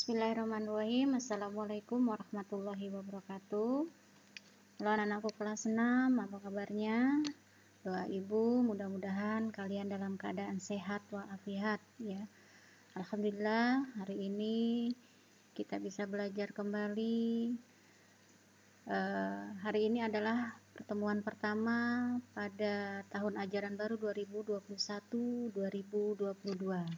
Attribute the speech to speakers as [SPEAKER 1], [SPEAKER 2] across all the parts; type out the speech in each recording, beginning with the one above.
[SPEAKER 1] Bismillahirrahmanirrahim. Assalamualaikum warahmatullahi wabarakatuh. Halo anak-anakku kelas 6, apa kabarnya? Doa ibu mudah-mudahan kalian dalam keadaan sehat walafiat ya. Alhamdulillah hari ini kita bisa belajar kembali. Hari ini adalah pertemuan pertama pada tahun ajaran baru 2021-2022.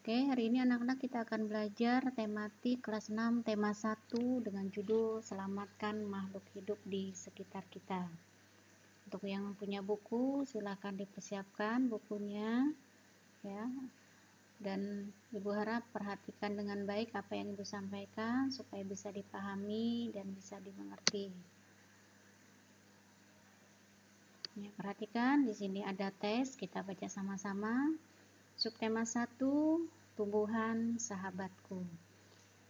[SPEAKER 1] Oke, hari ini anak-anak kita akan belajar tematik kelas 6 tema 1 dengan judul Selamatkan Makhluk Hidup di Sekitar Kita. Untuk yang punya buku, silakan dipersiapkan bukunya ya. Dan Ibu harap perhatikan dengan baik apa yang Ibu sampaikan supaya bisa dipahami dan bisa dimengerti. Ya, perhatikan di sini ada tes, kita baca sama-sama. Subtema 1, tumbuhan sahabatku.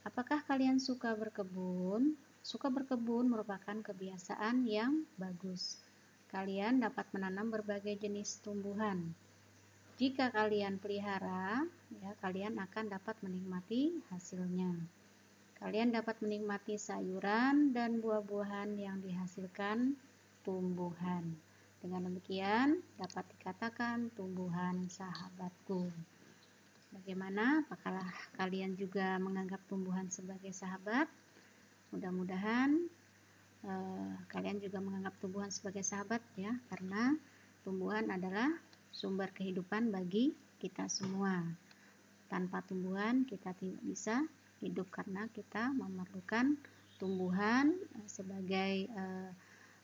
[SPEAKER 1] Apakah kalian suka berkebun? Suka berkebun merupakan kebiasaan yang bagus. Kalian dapat menanam berbagai jenis tumbuhan. Jika kalian pelihara, ya, kalian akan dapat menikmati hasilnya. Kalian dapat menikmati sayuran dan buah-buahan yang dihasilkan tumbuhan. Dengan demikian, dapat dikatakan tumbuhan sahabatku. Bagaimana? Apakah kalian juga menganggap tumbuhan sebagai sahabat? Mudah-mudahan kalian juga menganggap tumbuhan sebagai sahabat ya, karena tumbuhan adalah sumber kehidupan bagi kita semua. Tanpa tumbuhan kita tidak bisa hidup karena kita memerlukan tumbuhan sebagai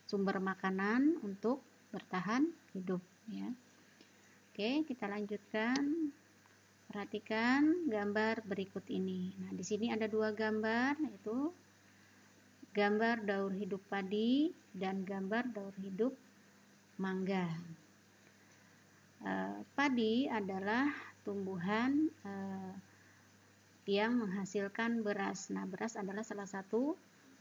[SPEAKER 1] sumber makanan untuk bertahan hidup ya. Oke, kita lanjutkan. Perhatikan gambar berikut ini. Nah, di sini ada dua gambar, yaitu gambar daur hidup padi dan gambar daur hidup mangga. Padi adalah tumbuhan yang menghasilkan beras. Nah, beras adalah salah satu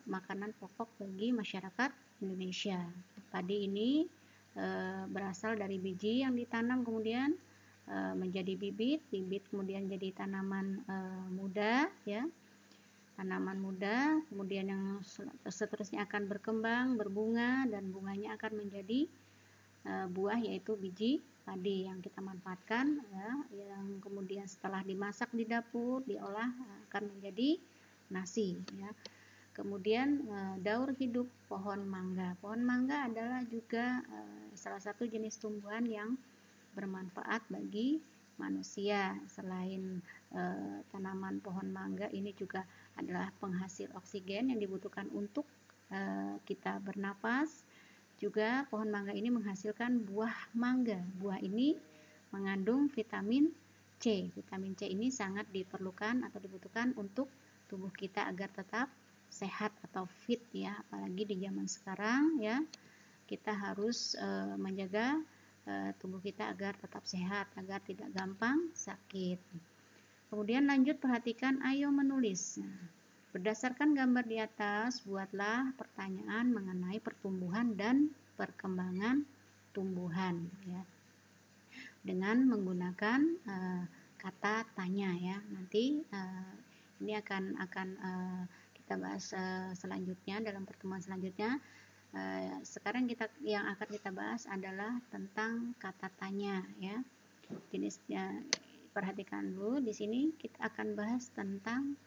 [SPEAKER 1] makanan pokok bagi masyarakat Indonesia. Padi ini berasal dari biji yang ditanam kemudian menjadi bibit kemudian jadi tanaman muda ya, tanaman muda, kemudian yang seterusnya akan berkembang, berbunga, dan bunganya akan menjadi buah, yaitu biji padi yang kita manfaatkan ya, yang kemudian setelah dimasak di dapur diolah akan menjadi nasi ya. Kemudian daur hidup pohon mangga. Pohon mangga adalah juga salah satu jenis tumbuhan yang bermanfaat bagi manusia. Selain tanaman pohon mangga ini juga adalah penghasil oksigen yang dibutuhkan untuk kita bernapas. Juga pohon mangga ini menghasilkan buah mangga. Buah ini mengandung vitamin C. Vitamin C ini sangat diperlukan atau dibutuhkan untuk tubuh kita agar tetap sehat atau fit ya, apalagi di zaman sekarang ya, kita harus menjaga tubuh kita agar tetap sehat, agar tidak gampang sakit. Kemudian lanjut perhatikan, ayo menulis. Nah, berdasarkan gambar di atas, buatlah pertanyaan mengenai pertumbuhan dan perkembangan tumbuhan ya, dengan menggunakan kata tanya ya. Nanti ini akan kita bahas selanjutnya dalam pertemuan selanjutnya. Sekarang yang akan kita bahas adalah tentang kata tanya ya. Jenisnya perhatikan dulu, di sini kita akan bahas tentang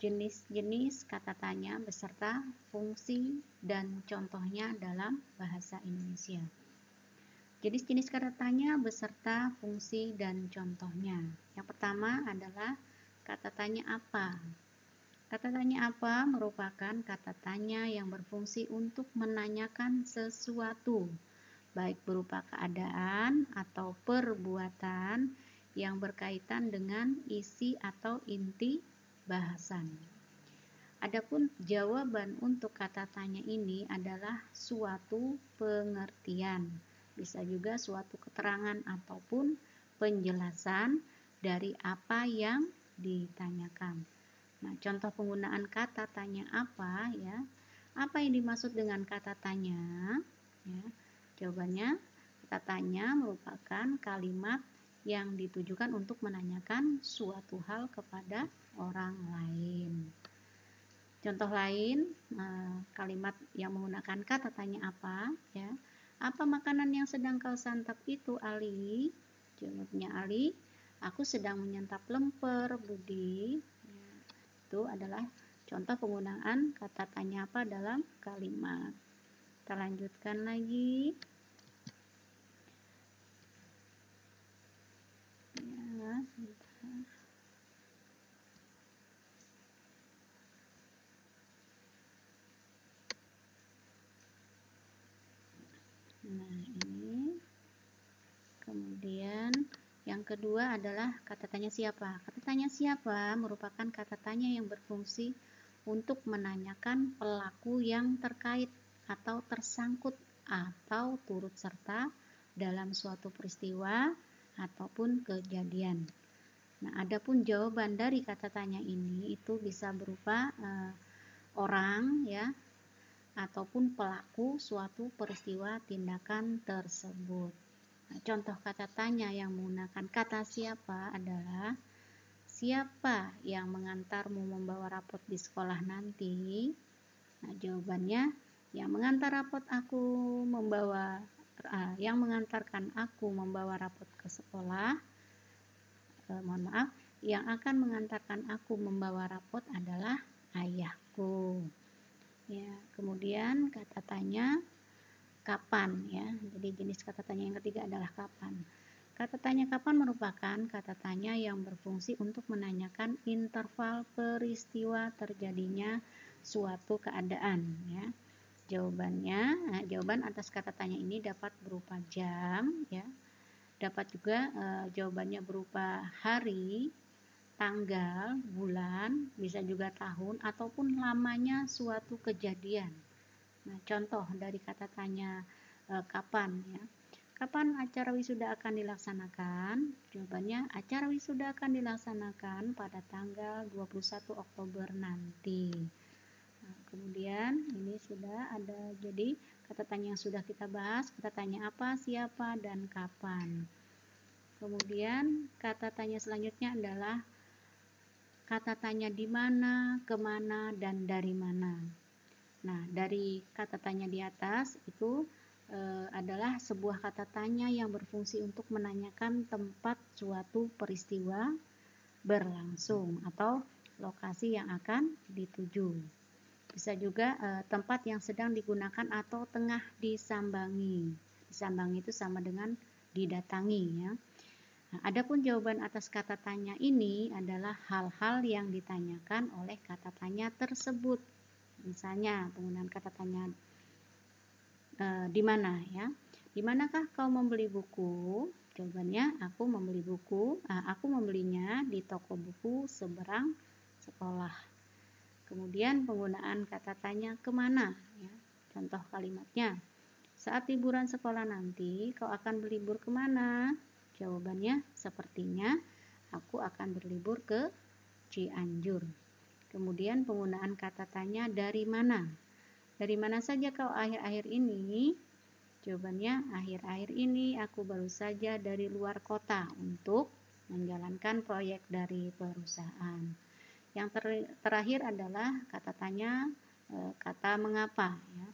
[SPEAKER 1] jenis-jenis kata tanya beserta fungsi dan contohnya dalam bahasa Indonesia. Jenis-jenis kata tanya beserta fungsi dan contohnya. Yang pertama adalah kata tanya apa. Kata tanya apa merupakan kata tanya yang berfungsi untuk menanyakan sesuatu, baik berupa keadaan atau perbuatan yang berkaitan dengan isi atau inti bahasan. Adapun jawaban untuk kata tanya ini adalah suatu pengertian, bisa juga suatu keterangan ataupun penjelasan dari apa yang ditanyakan. Nah, contoh penggunaan kata tanya apa ya? Apa yang dimaksud dengan kata tanya? Ya, jawabannya, kata tanya merupakan kalimat yang ditujukan untuk menanyakan suatu hal kepada orang lain. Contoh lain, kalimat yang menggunakan kata tanya apa, ya. Apa makanan yang sedang kau santap itu, Ali? Jawabnya Ali, aku sedang menyantap lemper, Budi. Ya, itu adalah contoh penggunaan kata tanya apa dalam kalimat. Kita lanjutkan lagi. Ya, sebentar. Nah, ini. Kemudian yang kedua adalah kata tanya siapa. Kata tanya siapa merupakan kata tanya yang berfungsi untuk menanyakan pelaku yang terkait atau tersangkut atau turut serta dalam suatu peristiwa ataupun kejadian. Nah, adapun jawaban dari kata tanya ini itu bisa berupa orang, ya, ataupun pelaku suatu peristiwa tindakan tersebut. Nah, contoh kata tanya yang menggunakan kata siapa adalah, siapa yang mengantarmu membawa rapot di sekolah nanti? Nah, jawabannya, yang mengantarkan aku membawa rapot ke sekolah, yang akan mengantarkan aku membawa rapot adalah ayahku. Ya, kemudian kata tanya kapan, ya. Jadi jenis kata tanya yang ketiga adalah kapan. Kata tanya kapan merupakan kata tanya yang berfungsi untuk menanyakan interval peristiwa terjadinya suatu keadaan, ya. Jawaban atas kata tanya ini dapat berupa jam, ya. Dapat juga jawabannya berupa hari, tanggal, bulan, bisa juga tahun ataupun lamanya suatu kejadian. Nah, contoh dari kata tanya kapan, ya. Kapan acara wisuda akan dilaksanakan? Jawabannya, acara wisuda akan dilaksanakan pada tanggal 21 Oktober nanti. Nah, kemudian ini sudah ada, jadi kata tanya yang sudah kita bahas, kata tanya apa, siapa, dan kapan. Kemudian kata tanya selanjutnya adalah kata tanya di mana, kemana, dan dari mana. Nah, dari kata tanya di atas itu adalah sebuah kata tanya yang berfungsi untuk menanyakan tempat suatu peristiwa berlangsung atau lokasi yang akan dituju. Bisa juga tempat yang sedang digunakan atau tengah disambangi. Disambangi itu sama dengan didatangi, ya. Nah, adapun jawaban atas kata tanya ini adalah hal-hal yang ditanyakan oleh kata tanya tersebut. Misalnya penggunaan kata tanya di mana, ya. Di manakah kau membeli buku? Jawabannya, aku membelinya di toko buku seberang sekolah. Kemudian penggunaan kata tanya kemana, ya. Contoh kalimatnya, saat liburan sekolah nanti kau akan berlibur kemana? Jawabannya, sepertinya aku akan berlibur ke Cianjur. Kemudian penggunaan kata tanya dari mana? Dari mana saja kau akhir-akhir ini? Jawabannya, akhir-akhir ini aku baru saja dari luar kota untuk menjalankan proyek dari perusahaan. Yang terakhir adalah kata tanya kata mengapa, ya.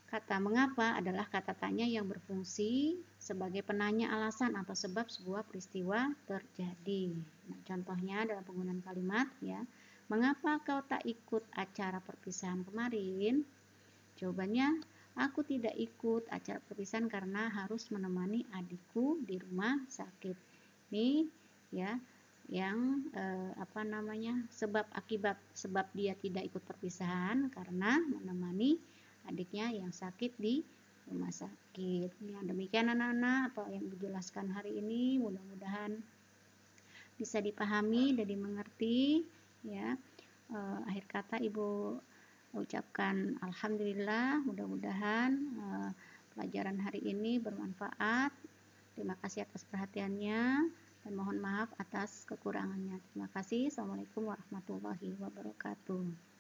[SPEAKER 1] Kata mengapa adalah kata tanya yang berfungsi sebagai penanya alasan atau sebab sebuah peristiwa terjadi. Nah, contohnya dalam penggunaan kalimat, ya. Mengapa kau tak ikut acara perpisahan kemarin? Jawabannya, aku tidak ikut acara perpisahan karena harus menemani adikku di rumah sakit. Ini, ya, yang sebab dia tidak ikut perpisahan karena menemani adiknya yang sakit di rumah sakit. Yang demikian anak-anak apa yang dijelaskan hari ini, mudah-mudahan bisa dipahami dan dimengerti, ya. Akhir kata Ibu ucapkan alhamdulillah, mudah-mudahan pelajaran hari ini bermanfaat. Terima kasih atas perhatiannya dan mohon maaf atas kekurangannya. Terima kasih. Assalamualaikum warahmatullahi wabarakatuh.